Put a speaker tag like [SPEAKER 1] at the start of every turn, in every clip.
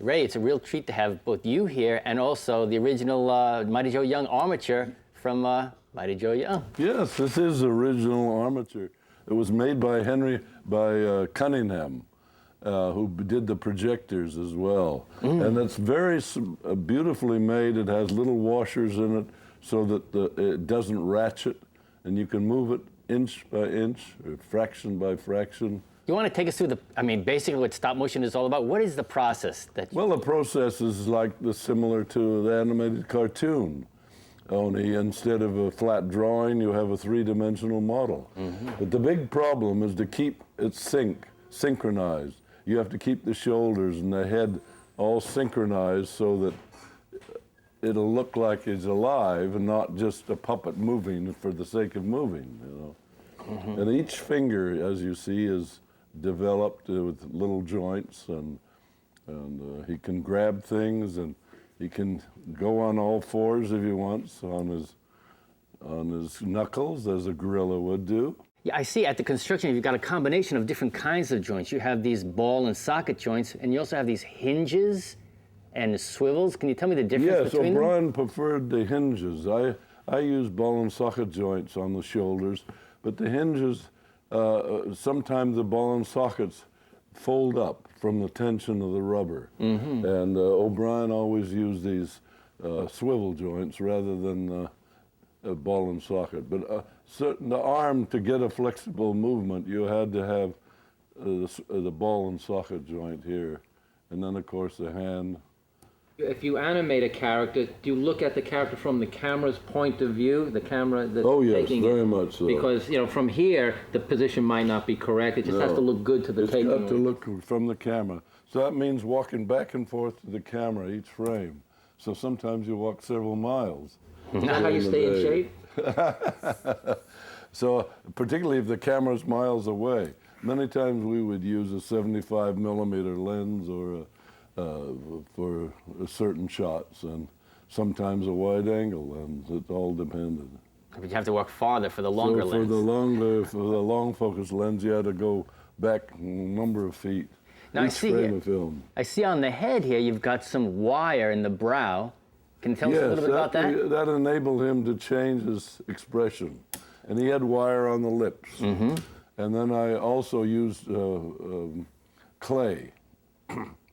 [SPEAKER 1] Ray, it's a real treat to have both you here and also the original Mighty Joe Young armature from Mighty Joe Young.
[SPEAKER 2] Yes, this is original armature. It was made by Cunningham, who did the projectors as well. And it's very beautifully made. It has little washers in it so that it doesn't ratchet, and you can move it inch by inch, or fraction by fraction.
[SPEAKER 1] You want to take us through basically what stop motion is all about? What is the process that
[SPEAKER 2] Well, the process is similar to the animated cartoon, only instead of a flat drawing, you have a three-dimensional model. But the big problem is to keep it synchronized. You have to keep the shoulders and the head all synchronized so that it'll look like it's alive and not just a puppet moving for the sake of moving, you know. And each finger, as you see, is developed with little joints, and he can grab things, and he can go on all fours if he wants on his knuckles, as a gorilla would do.
[SPEAKER 1] Yeah, I see at the construction you've got a combination of different kinds of joints. You have these ball and socket joints, and you also have these hinges and swivels. Can you tell me the difference between them?
[SPEAKER 2] Yes, O'Brien preferred the hinges. I use ball and socket joints on the shoulders, but the hinges, sometimes the ball and sockets fold up from the tension of the rubber. And O'Brien always used these swivel joints rather than a ball and socket. But the arm, to get a flexible movement, you had to have the ball and socket joint here. And then, of course, the hand.
[SPEAKER 3] If you animate a character, do you look at the character from the camera's point of view? The camera that's taking
[SPEAKER 2] very much so.
[SPEAKER 3] Because, you know, from here, the position might not be correct. It just has to look good to the taking.
[SPEAKER 2] It's got to look from the camera. So that means walking back and forth to the camera each frame. So sometimes you walk several miles.
[SPEAKER 3] Is that how you stay in shape?
[SPEAKER 2] So particularly if the camera's miles away. Many times we would use a 75-millimeter lens or for certain shots, and sometimes a wide-angle lens. It all depended.
[SPEAKER 1] But you have to walk farther for the longer lens.
[SPEAKER 2] For the long focus lens, you had to go back a number of feet.
[SPEAKER 1] Now
[SPEAKER 2] each frame of film.
[SPEAKER 1] I see on the head here you've got some wire in the brow. Can you tell us a little bit about that?
[SPEAKER 2] That enabled him to change his expression, and he had wire on the lips. And then I also used clay.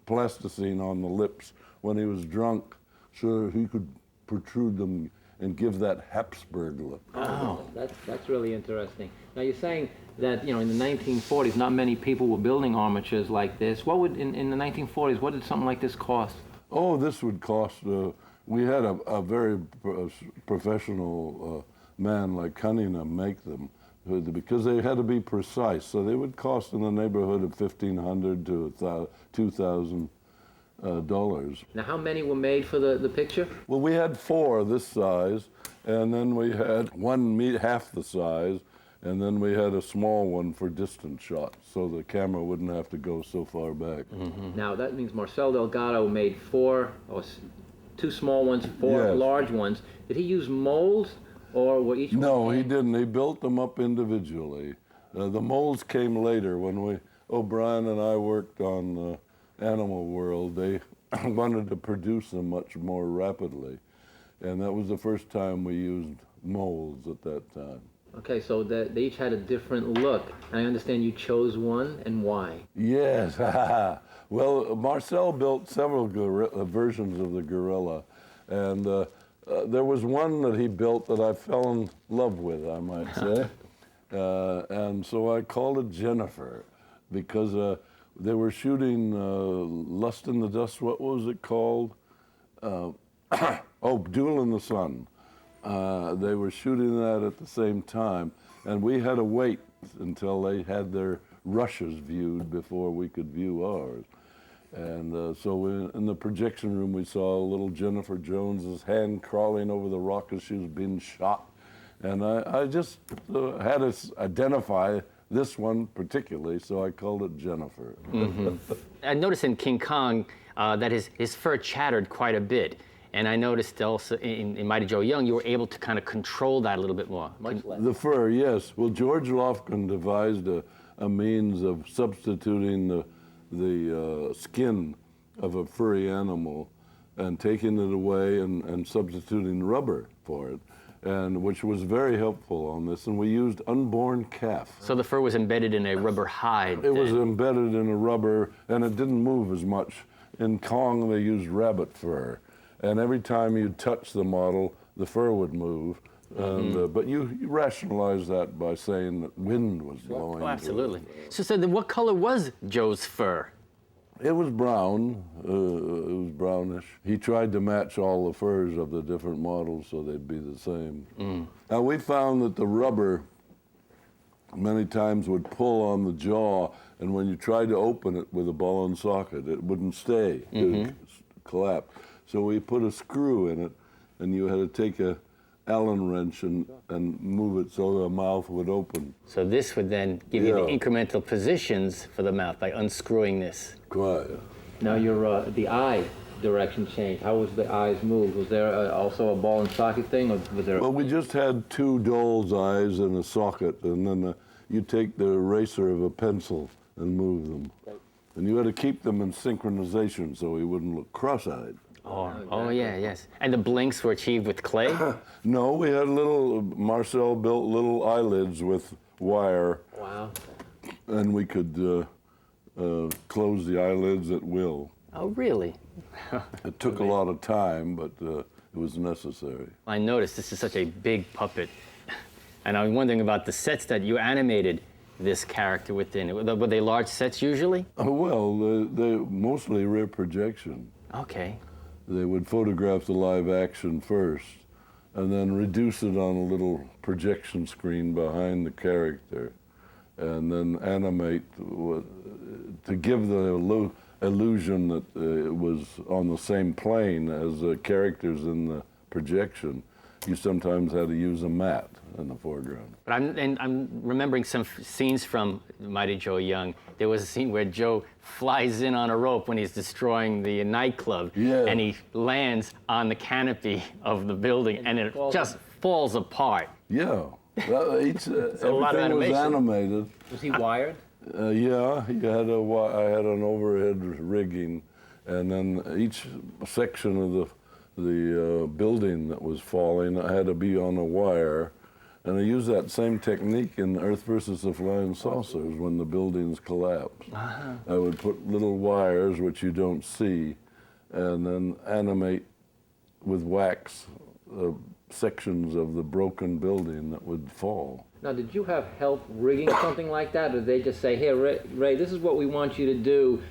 [SPEAKER 2] Plasticine on the lips when he was drunk, so he could protrude them and give that Habsburg look.
[SPEAKER 3] Oh, that's really interesting. Now you're saying that, you know, in the 1940s, not many people were building armatures like this. What would in the 1940s? What did something like this cost?
[SPEAKER 2] Oh, this would cost. We had a very professional man like Cunningham make them, because they had to be precise. So they would cost in the neighborhood of $1,500 to $2,000.
[SPEAKER 3] Now, how many were made for the picture?
[SPEAKER 2] Well, we had 4 this size, and then we had one half the size, and then we had a small one for distant shots, so the camera wouldn't have to go so far back.
[SPEAKER 3] Now, that means Marcel Delgado made 4, or 2 small ones, 4 large ones. Did he use molds? Or were each
[SPEAKER 2] No, he didn't. He built them up individually. The molds came later when O'Brien and I worked on Animal World. They wanted to produce them much more rapidly. And that was the first time we used molds at that time.
[SPEAKER 3] Okay, so they each had a different look. And I understand you chose one, and why?
[SPEAKER 2] Yes. Well, Marcel built several versions of the gorilla. And there was one that he built that I fell in love with, I might say. And so I called it Jennifer, because they were shooting Lust in the Dust. What was it called? Duel in the Sun. They were shooting that at the same time, and we had to wait until they had their rushes viewed before we could view ours. And so in the projection room, we saw little Jennifer Jones's hand crawling over the rock as she was being shot. And I just had to identify this one particularly, so I called it Jennifer.
[SPEAKER 1] I noticed in King Kong that his fur chattered quite a bit. And I noticed also in Mighty Joe Young, you were able to kind of control that a little bit more.
[SPEAKER 3] Much less.
[SPEAKER 2] The fur, yes. Well, George Lofgren devised a means of substituting the skin of a furry animal and taking it away and substituting rubber for it, and which was very helpful on this. And we used unborn calf.
[SPEAKER 1] So the fur was embedded in a rubber hide.
[SPEAKER 2] It was
[SPEAKER 1] then.
[SPEAKER 2] embedded in a rubber, and it didn't move as much. In Kong, they used rabbit fur, and every time you touch the model, the fur would move. And, but you rationalize that by saying that wind was blowing.
[SPEAKER 1] Oh, absolutely. So then what color was Joe's fur?
[SPEAKER 2] It was brown. It was brownish. He tried to match all the furs of the different models so they'd be the same. Now, we found that the rubber many times would pull on the jaw, and when you tried to open it with a ball and socket, it wouldn't stay. It would collapse. So we put a screw in it, and you had to take a Allen wrench and move it so the mouth would open.
[SPEAKER 1] So this would then give you the incremental positions for the mouth by unscrewing this.
[SPEAKER 2] Quiet.
[SPEAKER 3] Now your the eye direction change. How was the eyes moved? Was there also a ball and socket thing, or was there?
[SPEAKER 2] Well, we just had two doll's eyes and a socket, and then you take the eraser of a pencil and move them. Right. And you had to keep them in synchronization so he wouldn't look cross-eyed.
[SPEAKER 1] Oh yeah, yes. And the blinks were achieved with clay?
[SPEAKER 2] No, we had Marcel built little eyelids with wire.
[SPEAKER 3] Wow.
[SPEAKER 2] And we could close the eyelids at will.
[SPEAKER 1] Oh, really?
[SPEAKER 2] It took a lot of time, but it was necessary.
[SPEAKER 1] I noticed this is such a big puppet. And I was wondering about the sets that you animated this character within. Were they large sets usually?
[SPEAKER 2] Oh, well, they mostly rear projection.
[SPEAKER 1] Okay.
[SPEAKER 2] They would photograph the live action first and then reduce it on a little projection screen behind the character and then animate to give the illusion that it was on the same plane as the characters in the projection. You sometimes had to use a mat in the foreground.
[SPEAKER 1] But I'm remembering some scenes from Mighty Joe Young. There was a scene where Joe flies in on a rope when he's destroying the nightclub, and he lands on the canopy of the building, and it just falls apart.
[SPEAKER 2] Yeah, everything
[SPEAKER 1] lot of
[SPEAKER 2] was
[SPEAKER 1] animation.
[SPEAKER 2] Animated.
[SPEAKER 3] Was he wired?
[SPEAKER 2] Yeah, I had an overhead rigging, and then each section of the building that was falling, I had to be on a wire. And I used that same technique in Earth versus the Flying Saucers when the buildings collapsed. I would put little wires, which you don't see, and then animate with wax sections of the broken building that would fall.
[SPEAKER 3] Now, did you have help rigging something like that, or did they just say, "Here, Ray, this is what we want you to do.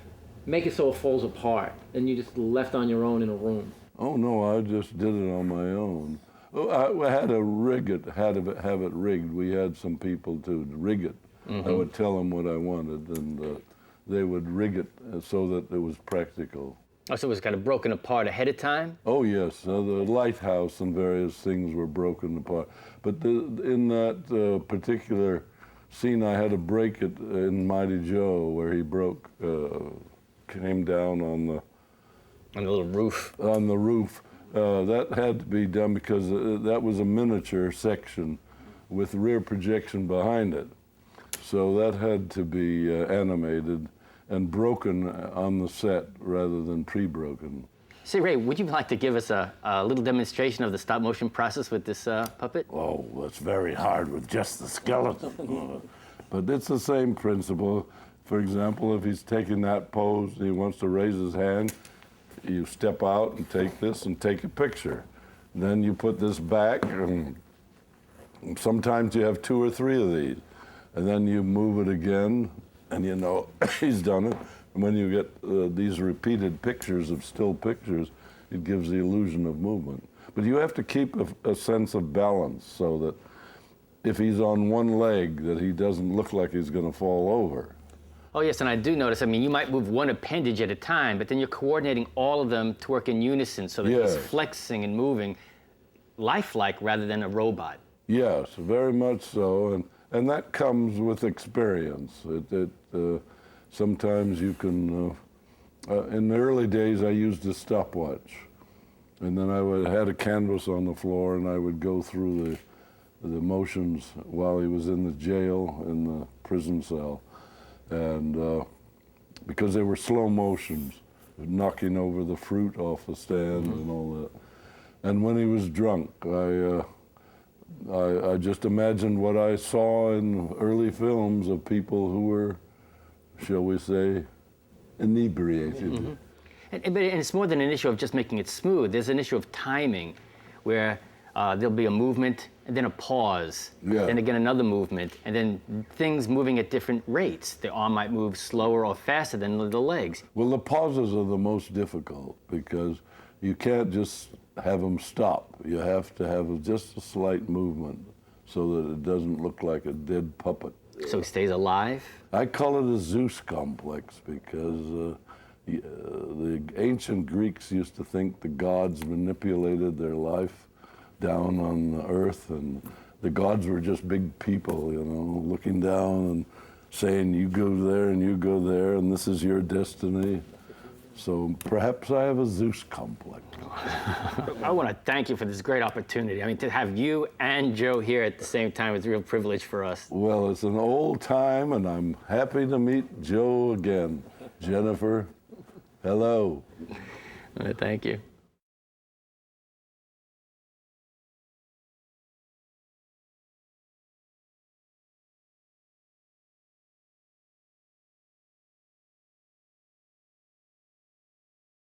[SPEAKER 3] Make it so it falls apart," and you just left on your own in a room?
[SPEAKER 2] Oh no, I just did it on my own. I had to rig it, have it rigged. We had some people to rig it. I would tell them what I wanted, and they would rig it so that it was practical.
[SPEAKER 1] Oh, so it was kind of broken apart ahead of time?
[SPEAKER 2] Oh yes, the lighthouse and various things were broken apart. But in that particular scene, I had to break it in Mighty Joe, where he came down on the
[SPEAKER 1] little roof.
[SPEAKER 2] On the roof. That had to be done because that was a miniature section with rear projection behind it. So that had to be animated and broken on the set rather than pre-broken.
[SPEAKER 1] Say, Ray, would you like to give us a little demonstration of the stop motion process with this puppet?
[SPEAKER 2] Oh, that's very hard with just the skeleton. But it's the same principle. For example, if he's taking that pose, he wants to raise his hand, you step out and take this and take a picture. Then you put this back, and sometimes you have 2 or 3 of these. And then you move it again, and you know he's done it. And when you get these repeated pictures of still pictures, it gives the illusion of movement. But you have to keep a sense of balance so that if he's on one leg, that he doesn't look like he's going to fall over.
[SPEAKER 1] Oh, yes, and I do notice, I mean, you might move one appendage at a time, but then you're coordinating all of them to work in unison so that he's flexing and moving lifelike rather than a robot.
[SPEAKER 2] Yes, very much so, and that comes with experience. Sometimes you can, in the early days I used a stopwatch, and then I had a canvas on the floor and I would go through the motions while he was in the jail, in the prison cell. And because they were slow motions, knocking over the fruit off the stand and all that. And when he was drunk, I just imagined what I saw in early films of people who were, shall we say, inebriated.
[SPEAKER 1] But it's more than an issue of just making it smooth. There's an issue of timing, where there'll be a movement and then a pause, then again another movement, and then things moving at different rates. The arm might move slower or faster than the legs.
[SPEAKER 2] Well, the pauses are the most difficult because you can't just have them stop. You have to have just a slight movement so that it doesn't look like a dead puppet.
[SPEAKER 1] So he stays alive?
[SPEAKER 2] I call it a Zeus complex because the ancient Greeks used to think the gods manipulated their life down on the earth, and the gods were just big people, you know, looking down and saying, you go there and you go there, and this is your destiny. So perhaps I have a Zeus complex.
[SPEAKER 1] I want to thank you for this great opportunity. I mean, to have you and Joe here at the same time is a real privilege for us.
[SPEAKER 2] Well, it's an old time, and I'm happy to meet Joe again. Jennifer, hello.
[SPEAKER 1] Thank you.